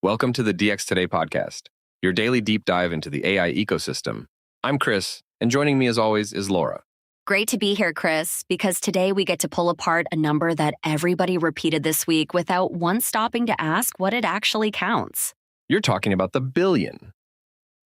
Welcome to the DX Today podcast, your daily deep dive into the AI ecosystem. I'm Chris, and joining me as always is Laura. Great to be here, Chris, because today we get to pull apart a number that everybody repeated this week without once stopping to ask what it actually counts. You're talking about the billion.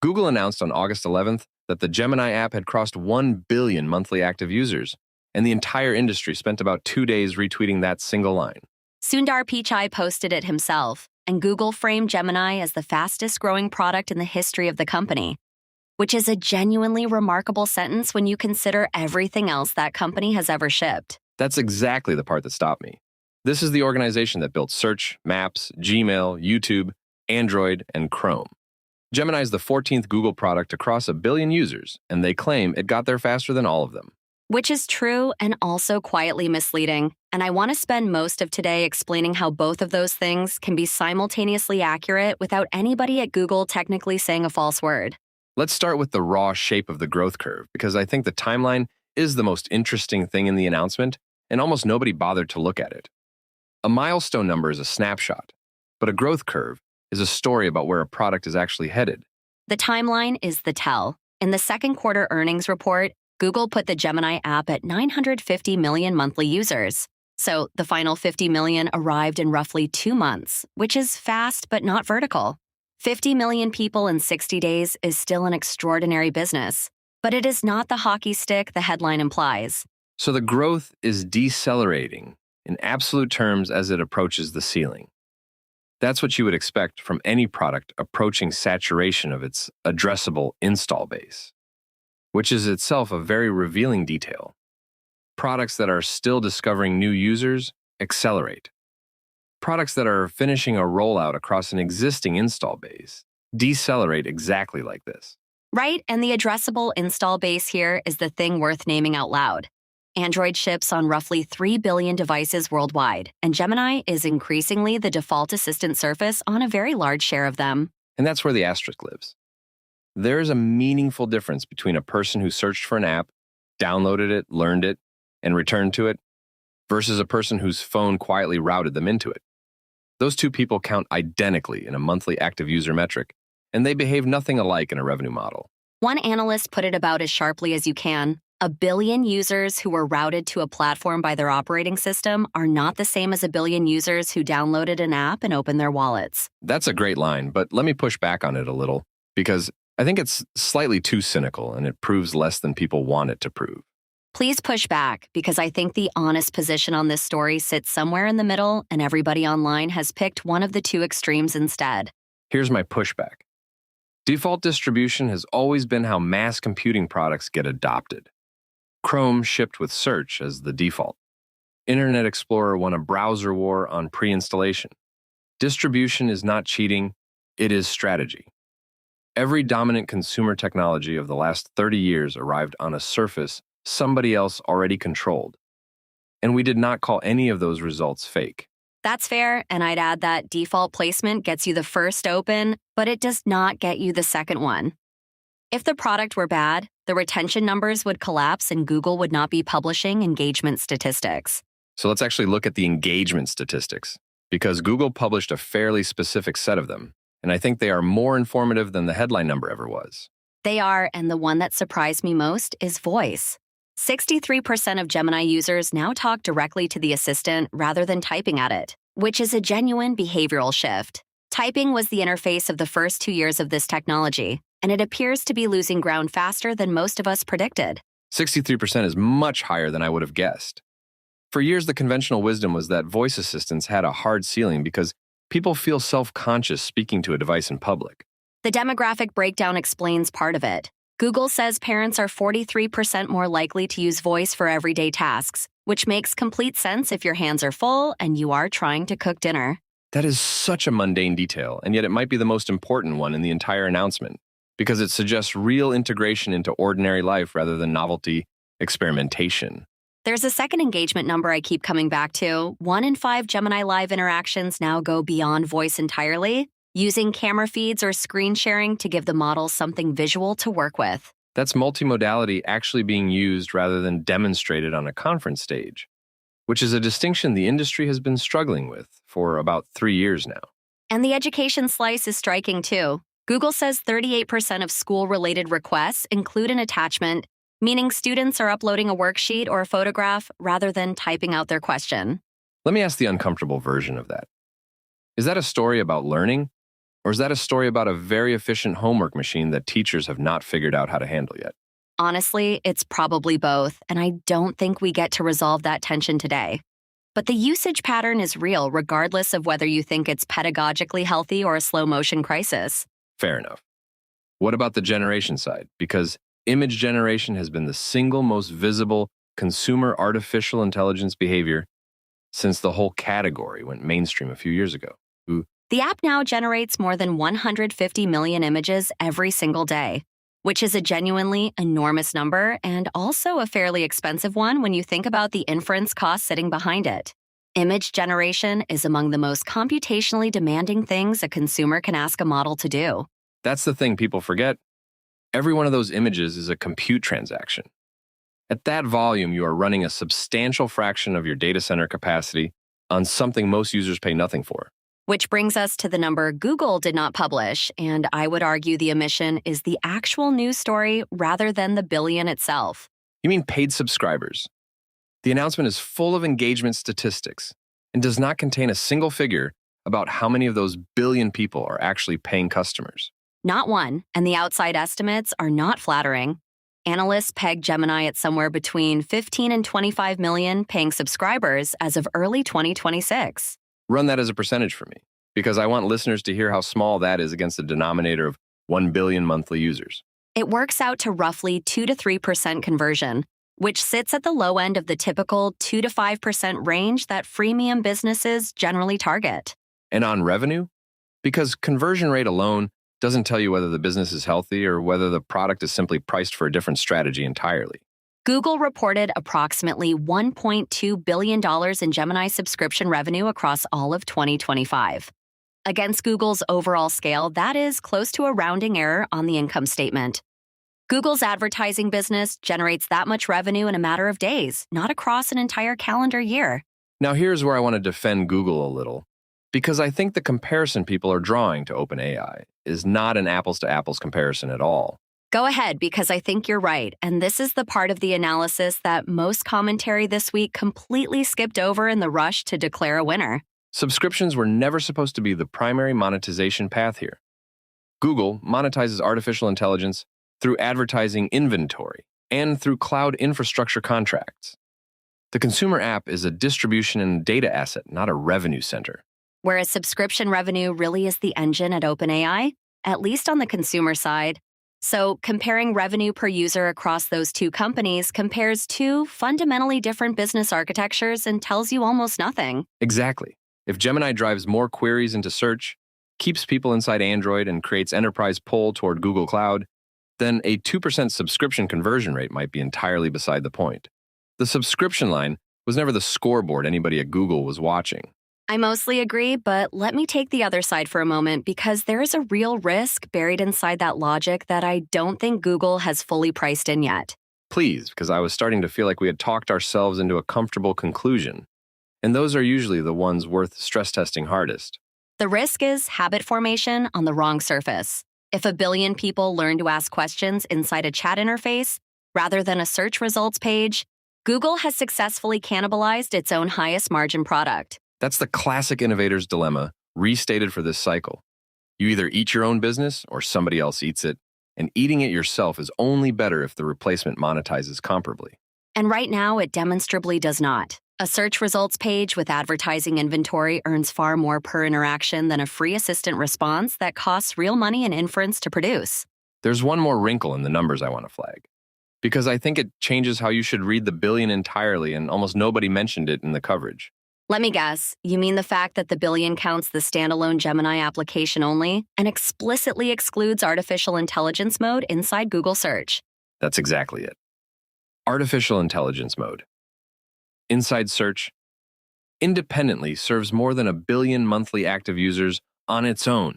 Google announced on August 11th that the Gemini app had crossed 1 billion monthly active users, and the entire industry spent about 2 days retweeting that single line. Sundar Pichai posted it himself, and Google framed Gemini as the fastest growing product in the history of the company, which is a genuinely remarkable sentence when you consider everything else that company has ever shipped. That's exactly the part that stopped me. This is the organization that built Search, Maps, Gmail, YouTube, Android, and Chrome. Gemini is the 14th Google product across 1 billion users, and they claim it got there faster than all of them. Which is true and also quietly misleading. And I want to spend most of today explaining how both of those things can be simultaneously accurate without anybody at Google technically saying a false word. Let's start with the raw shape of the growth curve, because I think the timeline is the most interesting thing in the announcement, and almost nobody bothered to look at it. A milestone number is a snapshot, but a growth curve is a story about where a product is actually headed. The timeline is the tell. In the second quarter earnings report, Google put the Gemini app at 950 million monthly users. So the final 50 million arrived in roughly 2 months, which is fast but not vertical. 50 million people in 60 days is still an extraordinary business, but it is not the hockey stick the headline implies. So the growth is decelerating in absolute terms as it approaches the ceiling. That's what you would expect from any product approaching saturation of its addressable install base, which is itself a very revealing detail. Products that are still discovering new users accelerate. Products that are finishing a rollout across an existing install base decelerate exactly like this. Right, and the addressable install base here is the thing worth naming out loud. Android ships on roughly 3 billion devices worldwide, and Gemini is increasingly the default assistant surface on a very large share of them. And that's where the asterisk lives. There is a meaningful difference between a person who searched for an app, downloaded it, learned it, and returned to it, versus a person whose phone quietly routed them into it. Those two people count identically in a monthly active user metric, and they behave nothing alike in a revenue model. One analyst put it about as sharply as you can. 1 billion users who were routed to a platform by their operating system are not the same as 1 billion users who downloaded an app and opened their wallets. That's a great line, but let me push back on it a little, because I think it's slightly too cynical and it proves less than people want it to prove. Please push back, because I think the honest position on this story sits somewhere in the middle, and everybody online has picked one of the two extremes instead. Here's my pushback. Default distribution has always been how mass computing products get adopted. Chrome shipped with search as the default. Internet Explorer won a browser war on pre-installation. Distribution is not cheating, it is strategy. Every dominant consumer technology of the last 30 years arrived on a surface somebody else already controlled. And we did not call any of those results fake. That's fair, and I'd add that default placement gets you the first open, but it does not get you the second one. If the product were bad, the retention numbers would collapse and Google would not be publishing engagement statistics. So let's actually look at the engagement statistics, because Google published a fairly specific set of them, and I think they are more informative than the headline number ever was. They are, and the one that surprised me most is voice. 63% of Gemini users now talk directly to the assistant rather than typing at it, which is a genuine behavioral shift. Typing was the interface of the first 2 years of this technology, and it appears to be losing ground faster than most of us predicted. 63% is much higher than I would have guessed. For years, the conventional wisdom was that voice assistants had a hard ceiling because people feel self-conscious speaking to a device in public. The demographic breakdown explains part of it. Google says parents are 43% more likely to use voice for everyday tasks, which makes complete sense if your hands are full and you are trying to cook dinner. That is such a mundane detail, and yet it might be the most important one in the entire announcement, because it suggests real integration into ordinary life rather than novelty experimentation. There's a second engagement number I keep coming back to. 1 in 5 Gemini Live interactions now go beyond voice entirely, using camera feeds or screen sharing to give the model something visual to work with. That's multimodality actually being used rather than demonstrated on a conference stage, which is a distinction the industry has been struggling with for about 3 years now. And the education slice is striking too. Google says 38% of school-related requests include an attachment, meaning students are uploading a worksheet or a photograph rather than typing out their question. Let me ask the uncomfortable version of that. Is that a story about learning, or is that a story about a very efficient homework machine that teachers have not figured out how to handle yet? Honestly, it's probably both, and I don't think we get to resolve that tension today. But the usage pattern is real regardless of whether you think it's pedagogically healthy or a slow-motion crisis. Fair enough. What about the generation side? Because image generation has been the single most visible consumer artificial intelligence behavior since the whole category went mainstream a few years ago. The app now generates more than 150 million images every single day, which is a genuinely enormous number and also a fairly expensive one when you think about the inference costs sitting behind it. Image generation is among the most computationally demanding things a consumer can ask a model to do. That's the thing people forget. Every one of those images is a compute transaction. At that volume, you are running a substantial fraction of your data center capacity on something most users pay nothing for. Which brings us to the number Google did not publish, and I would argue the omission is the actual news story rather than the billion itself. You mean paid subscribers? The announcement is full of engagement statistics and does not contain a single figure about how many of those billion people are actually paying customers. Not one, and the outside estimates are not flattering. Analysts peg Gemini at somewhere between 15 and 25 million paying subscribers as of early 2026. Run that as a percentage for me, because I want listeners to hear how small that is against the denominator of 1 billion monthly users. It works out to roughly 2 to 3% conversion, which sits at the low end of the typical 2 to 5% range that freemium businesses generally target. And on revenue? Because conversion rate alone doesn't tell you whether the business is healthy or whether the product is simply priced for a different strategy entirely. Google reported approximately $1.2 billion in Gemini subscription revenue across all of 2025. Against Google's overall scale, that is close to a rounding error on the income statement. Google's advertising business generates that much revenue in a matter of days, not across an entire calendar year. Now here's where I want to defend Google a little, because I think the comparison people are drawing to OpenAI is not an apples-to-apples comparison at all. Go ahead, because I think you're right, and this is the part of the analysis that most commentary this week completely skipped over in the rush to declare a winner. Subscriptions were never supposed to be the primary monetization path here. Google monetizes artificial intelligence through advertising inventory and through cloud infrastructure contracts. The consumer app is a distribution and data asset, not a revenue center. Whereas subscription revenue really is the engine at OpenAI, at least on the consumer side. So comparing revenue per user across those two companies compares two fundamentally different business architectures and tells you almost nothing. Exactly. If Gemini drives more queries into search, keeps people inside Android, and creates enterprise pull toward Google Cloud, then a 2% subscription conversion rate might be entirely beside the point. The subscription line was never the scoreboard anybody at Google was watching. I mostly agree, but let me take the other side for a moment because there is a real risk buried inside that logic that I don't think Google has fully priced in yet. Please, because I was starting to feel like we had talked ourselves into a comfortable conclusion. And those are usually the ones worth stress testing hardest. The risk is habit formation on the wrong surface. If a billion people learn to ask questions inside a chat interface rather than a search results page, Google has successfully cannibalized its own highest margin product. That's the classic innovator's dilemma, restated for this cycle. You either eat your own business or somebody else eats it, and eating it yourself is only better if the replacement monetizes comparably. And right now, it demonstrably does not. A search results page with advertising inventory earns far more per interaction than a free assistant response that costs real money and inference to produce. There's one more wrinkle in the numbers I want to flag, because I think it changes how you should read the billion entirely, and almost nobody mentioned it in the coverage. Let me guess, you mean the fact that the billion counts the standalone Gemini application only and explicitly excludes artificial intelligence mode inside Google Search? That's exactly it. Artificial intelligence mode. Inside Search independently serves more than 1 billion monthly active users on its own,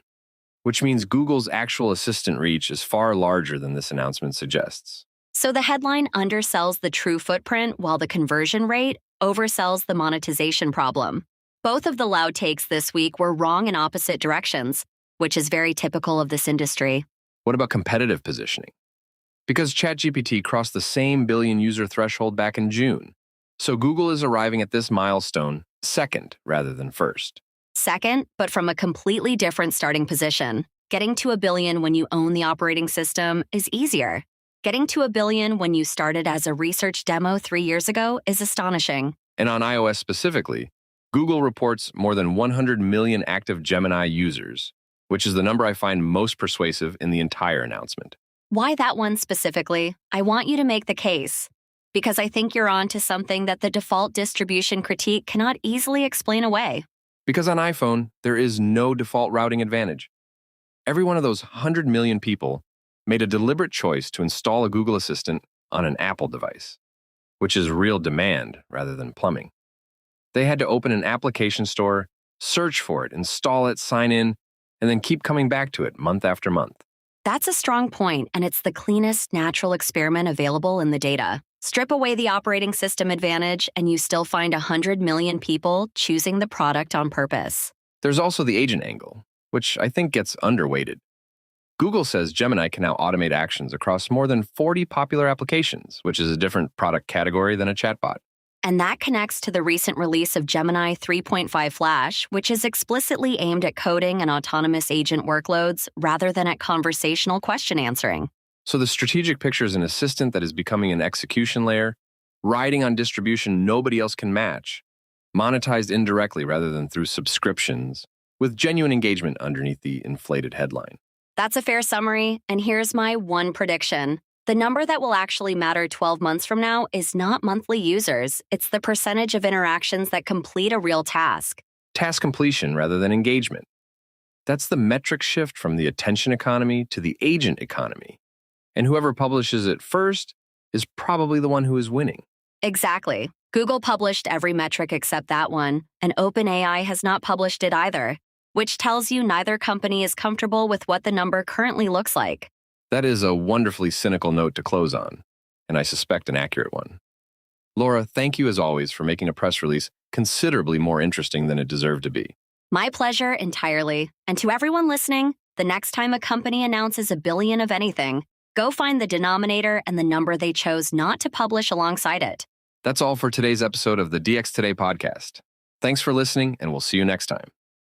which means Google's actual assistant reach is far larger than this announcement suggests. So the headline undersells the true footprint while the conversion rate oversells the monetization problem. Both of the loud takes this week were wrong in opposite directions, which is very typical of this industry. What about competitive positioning? Because ChatGPT crossed the same billion user threshold back in June. So Google is arriving at this milestone second rather than first. Second, but from a completely different starting position. Getting to a billion when you own the operating system is easier. Getting to a billion when you started as a research demo 3 years ago is astonishing. And on iOS specifically, Google reports more than 100 million active Gemini users, which is the number I find most persuasive in the entire announcement. Why that one specifically? I want you to make the case. Because I think you're on to something that the default distribution critique cannot easily explain away. Because on iPhone, there is no default routing advantage. Every one of those 100 million people made a deliberate choice to install a Google Assistant on an Apple device, which is real demand rather than plumbing. They had to open an application store, search for it, install it, sign in, and then keep coming back to it month after month. That's a strong point, and it's the cleanest natural experiment available in the data. Strip away the operating system advantage, and you still find 100 million people choosing the product on purpose. There's also the agent angle, which I think gets underweighted. Google says Gemini can now automate actions across more than 40 popular applications, which is a different product category than a chatbot. And that connects to the recent release of Gemini 3.5 Flash, which is explicitly aimed at coding and autonomous agent workloads rather than at conversational question answering. So the strategic picture is an assistant that is becoming an execution layer, riding on distribution nobody else can match, monetized indirectly rather than through subscriptions, with genuine engagement underneath the inflated headline. That's a fair summary, and here's my one prediction. The number that will actually matter 12 months from now is not monthly users. It's the percentage of interactions that complete a real task. Task completion rather than engagement. That's the metric shift from the attention economy to the agent economy. And whoever publishes it first is probably the one who is winning. Exactly. Google published every metric except that one, and OpenAI has not published it either, which tells you neither company is comfortable with what the number currently looks like. That is a wonderfully cynical note to close on, and I suspect an accurate one. Laura, thank you as always for making a press release considerably more interesting than it deserved to be. My pleasure entirely. And to everyone listening, the next time a company announces a billion of anything, go find the denominator and the number they chose not to publish alongside it. That's all for today's episode of the DX Today podcast. Thanks for listening, and we'll see you next time.